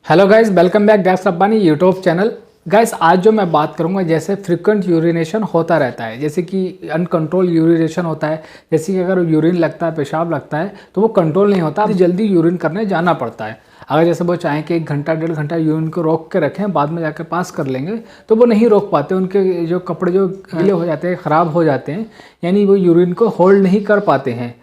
Hello guys, welcome back डैक्स Rabbani YouTube channel. Guys, आज जो मैं बात करूंगा, जैसे फ्रिक्वेंट यूरिनेशन होता रहता है, जैसे कि अनकंट्रोल यूरिनेशन होता है। जैसे कि अगर यूरिन लगता है, पेशाब लगता है, तो वो कंट्रोल नहीं होता, जल्दी यूरिन करने जाना पड़ता है। अगर जैसे वो चाहें कि 1 घंटा 1.5 घंटा यूरिन को रोक के रखें, बाद में जाकर पास कर लेंगे, तो वो नहीं रोक पाते। उनके जो कपड़े जो गीले हो जाते हैं, ख़राब हो जाते हैं, यानी वो यूरिन को होल्ड नहीं कर पाते हैं।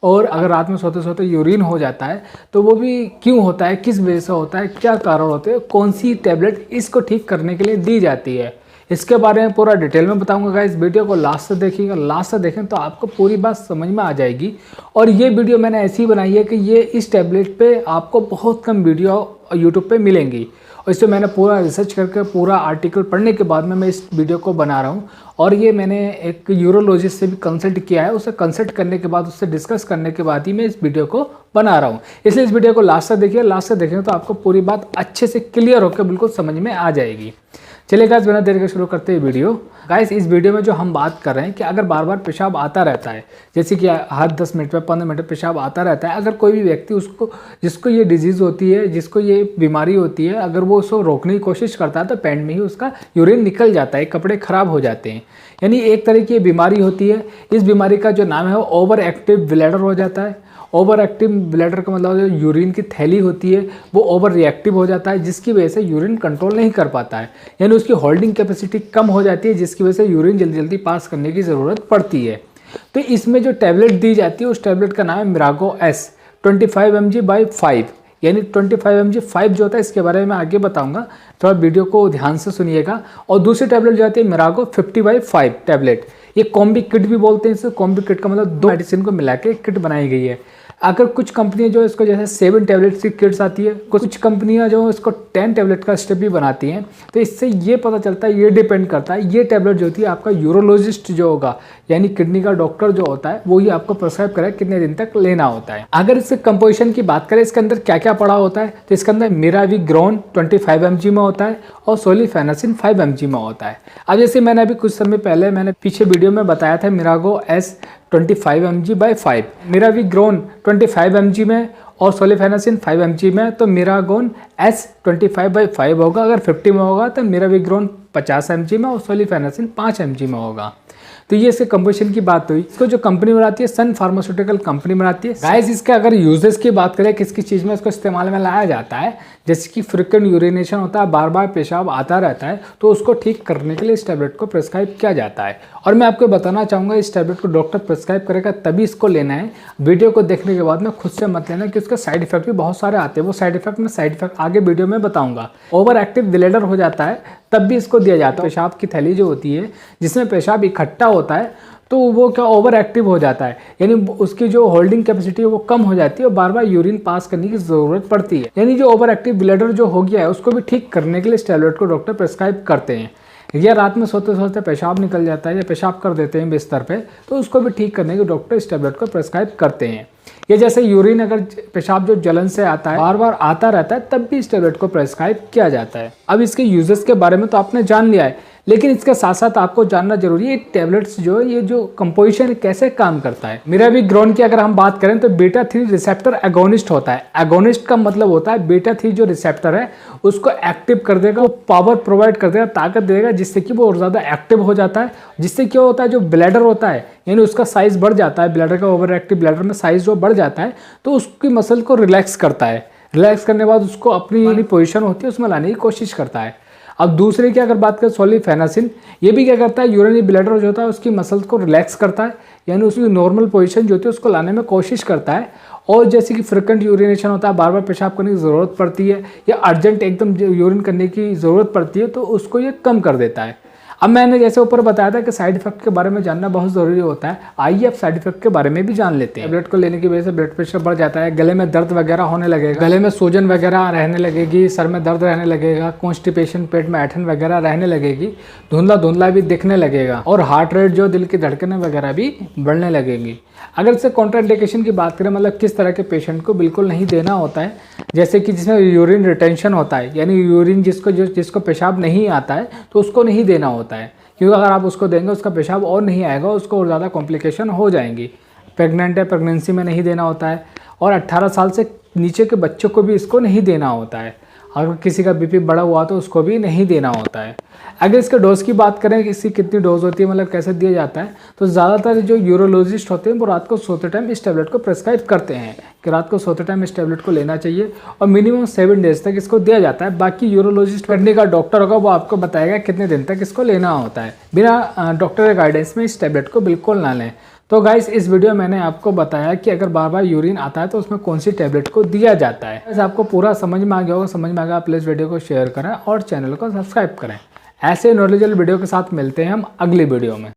और अगर रात में सोते सोते यूरिन हो जाता है, तो वो भी क्यों होता है, किस वजह से होता है, क्या कारण होते हैं, कौन सी टैबलेट इसको ठीक करने के लिए दी जाती है, इसके बारे में पूरा डिटेल में बताऊंगा। गाइस, वीडियो को लास्ट से देखिएगा, लास्ट से देखें तो आपको पूरी बात समझ में आ जाएगी। और ये वीडियो मैंने ऐसी बनाई है कि ये इस टैबलेट पे आपको बहुत कम वीडियो यूट्यूब पे मिलेंगी, और इससे मैंने पूरा रिसर्च करके पूरा आर्टिकल पढ़ने के बाद में मैं इस वीडियो को बना रहा हूँ। और ये मैंने एक यूरोलॉजिस्ट से भी कंसल्ट किया है, उससे कंसल्ट करने के बाद, उससे डिस्कस करने के बाद ही मैं इस वीडियो को बना रहा हूँ। इसलिए इस वीडियो को लास्ट से देखिए, लास्ट से देखेंगे तो आपको पूरी बात अच्छे से क्लियर होकर बिल्कुल समझ में आ जाएगी। चलिए गाइस, बिना देर के शुरू करते हैं वीडियो। गाइस, इस वीडियो में जो हम बात कर रहे हैं कि अगर बार बार पेशाब आता रहता है, जैसे कि हर 10 मिनट में 15 मिनट में पेशाब आता रहता है, अगर कोई भी व्यक्ति जिसको ये डिजीज़ होती है, जिसको ये बीमारी होती है, अगर वो उसको रोकने की कोशिश करता है तो पैंट में ही उसका यूरिन निकल जाता है, कपड़े खराब हो जाते हैं। यानी एक तरह की बीमारी होती है। इस बीमारी का जो नाम है वो ओवर एक्टिव ब्लैडर हो जाता है। ओवर एक्टिव ब्लैडर का मतलब जो यूरिन की थैली होती है वो ओवर रिएक्टिव हो जाता है, जिसकी वजह से यूरिन कंट्रोल नहीं कर पाता है, यानी उसकी होल्डिंग कैपेसिटी कम हो जाती है, जिसकी वजह से यूरिन जल्दी जल्दी पास करने की ज़रूरत पड़ती है। तो इसमें जो टैबलेट दी जाती है उस टैबलेट का नाम है मिरागो एस 25 mg/5, यानी 25 mg/5 जो होता है, इसके बारे में आगे बताऊंगा, थोड़ा वीडियो को ध्यान से सुनिएगा। और दूसरी टैबलेट जो आती है मिरागो 50/5 टैबलेट, ये कॉम्बी किट भी बोलते हैं इसे। कॉम्बी किट का मतलब 2 मेडिसिन को मिला के किट बनाई गई है। अगर कुछ कंपनियां जो इसको जैसे 7 टैबलेट्स की किट्स आती है, कुछ कंपनियां जो इसको 10 टैबलेट का स्टेप भी बनाती हैं। तो इससे ये पता चलता है, ये डिपेंड करता है, ये टैबलेट जो होती है आपका यूरोलॉजिस्ट जो होगा, यानी किडनी का डॉक्टर जो होता है, वो ही आपको प्रिस्क्राइब करे कितने दिन तक लेना होता है। अगर इसके कंपोजिशन की बात करें, इसके अंदर क्या क्या पड़ा होता है, तो इसके अंदर मिराविग्रोन 25 mg में होता है और सोलिफेनासिन 5 mg में होता है। अब जैसे मैंने अभी कुछ समय पहले मैंने पीछे वीडियो में बताया था मिरागो एस 25 mg/5, मिराविग्रोन 25 mg में और सोलिफेनासिन 5 mg में, तो मिरागोन एस 25/5 होगा। अगर 50 में होगा तो मिराविग्रोन 50 mg में और सोलिफेनासिन 5 mg में होगा। तो ये इसके कंपोजिशन की बात हुई। इसको जो कंपनी बनाती है, सन फार्मास्यूटिकल कंपनी बनाती है। गाइस, इसके अगर यूजेस की बात करें, किस किस चीज़ में इसको इस्तेमाल में लाया जाता है, जैसे कि फ्रिक्वेंट यूरिनेशन होता है, बार बार पेशाब आता रहता है, तो उसको ठीक करने के लिए इस टैबलेट को प्रिस्क्राइब किया जाता है। और मैं आपको बताना चाहूँगा, इस टैबलेट को डॉक्टर प्रिस्क्राइब करेगा तभी इसको लेना है। वीडियो को देखने के बाद में खुद से मत लेना, कि उसके साइड इफेक्ट भी बहुत सारे आते हैं। वो साइड इफेक्ट आगे वीडियो में बताऊँगा। ओवर एक्टिव ब्लैडर हो जाता है तब भी इसको दिया जाता है। पेशाब की थैली जो होती है, जिसमें पेशाब इकट्ठा होता है, तो वो क्या ओवर एक्टिव हो जाता है, यानी उसकी जो होल्डिंग कैपेसिटी है वो कम हो जाती है और बार बार यूरिन पास करने की ज़रूरत पड़ती है। यानी जो ओवर एक्टिव ब्लैडर जो हो गया है, उसको भी ठीक करने के लिए इस टैबलेट को डॉक्टर प्रिस्क्राइब करते हैं। या रात में सोते सोते पेशाब निकल जाता है या पेशाब कर देते हैं बिस्तर पे, तो उसको भी ठीक करने के डॉक्टर इस टैबलेट को प्रिस्क्राइब करते हैं। ये जैसे यूरिन अगर पेशाब जो जलन से आता है, बार बार आता रहता है, तब भी इस टैबलेट को प्रिस्क्राइब किया जाता है। अब इसके यूजेस के बारे में तो आपने जान लिया है, लेकिन इसके साथ साथ आपको जानना जरूरी है टैबलेट्स जो है, ये जो कंपोजिशन कैसे काम करता है। मिराविग्रोन की अगर हम बात करें तो बीटा-3 रिसेप्टर एगोनिस्ट होता है। एगोनिस्ट का मतलब होता है बीटा-3 जो रिसेप्टर है उसको एक्टिव कर देगा, वो पावर प्रोवाइड कर देगा, ताकत देगा, जिससे कि वो और ज़्यादा एक्टिव हो जाता है। जिससे क्या होता है, जो ब्लैडर होता है, यानी उसका साइज बढ़ जाता है, ब्लैडर का ओवर एक्टिव ब्लैडर में साइज जो बढ़ जाता है, तो उसकी मसल को रिलैक्स करता है। रिलैक्स करने के बाद उसको अपनी पोजीशन होती है उसमें लाने की कोशिश करता है। अब दूसरे की अगर बात करें, सोलिफेनासिन, ये भी क्या करता है, यूरिनरी ब्लैडर जो होता है उसकी मसल्स को रिलैक्स करता है, यानी उसकी नॉर्मल पोजीशन जो होती है उसको लाने में कोशिश करता है। और जैसे कि फ्रिक्वेंट यूरिनेशन होता है, बार बार पेशाब करने की ज़रूरत पड़ती है या अर्जेंट एकदम यूरिन करने की ज़रूरत पड़ती है, तो उसको ये कम कर देता है। अब मैंने जैसे ऊपर बताया था कि साइड इफेक्ट के बारे में जानना बहुत ज़रूरी होता है। आइए अब साइड इफेक्ट के बारे में भी जान लेते हैं। टैबलेट को लेने की वजह से ब्लड प्रेशर बढ़ जाता है, गले में दर्द वगैरह होने लगेगा, गले में सूजन वगैरह रहने लगेगी, सर में दर्द रहने लगेगा, कॉन्स्टिपेशन, पेट में ऐंठन वगैरह रहने लगेगी, धुंधला धुंधला भी दिखने लगेगा, और हार्ट रेट जो दिल की धड़कनें वगैरह भी बढ़ने लगेंगी। अगर इससे कॉन्ट्राइंडिकेशन की बात करें, मतलब किस तरह के पेशेंट को बिल्कुल नहीं देना होता है, जैसे कि जिसमें यूरिन रिटेंशन होता है, यानी यूरिन जिसको पेशाब नहीं आता है तो उसको नहीं देना होता है, क्योंकि अगर आप उसको देंगे उसका पेशाब और नहीं आएगा, उसको और ज़्यादा कॉम्प्लिकेशन हो जाएंगी। प्रेग्नेंट है, प्रेगनेंसी में नहीं देना होता है, और 18 साल से नीचे के बच्चों को भी इसको नहीं देना होता है। अगर किसी का बीपी बढ़ा हुआ तो उसको भी नहीं देना होता है। अगर इसके डोज की बात करें कि इसकी कितनी डोज होती है, मतलब कैसे दिया जाता है, तो ज़्यादातर जो यूरोलॉजिस्ट होते हैं वो रात को सोते टाइम इस टैबलेट को प्रेस्क्राइब करते हैं कि रात को सोते टाइम इस टैबलेट को लेना चाहिए और मिनिमम 7 डेज तक इसको दिया जाता है। बाकी यूरोलॉजिस्ट करने का डॉक्टर होगा वो आपको बताएगा कितने दिन तक इसको लेना होता है। बिना डॉक्टर के गाइडेंस में इस टैबलेट को बिल्कुल ना लें। तो गाइस इस वीडियो में मैंने आपको बताया कि अगर बार बार यूरिन आता है तो उसमें कौन सी टैबलेट को दिया जाता है। वैसे आपको पूरा समझ में आ गया होगा, समझ में आ गया प्लीज़ वीडियो को शेयर करें और चैनल को सब्सक्राइब करें। ऐसे नॉलेजेबल वीडियो के साथ मिलते हैं हम अगली वीडियो में।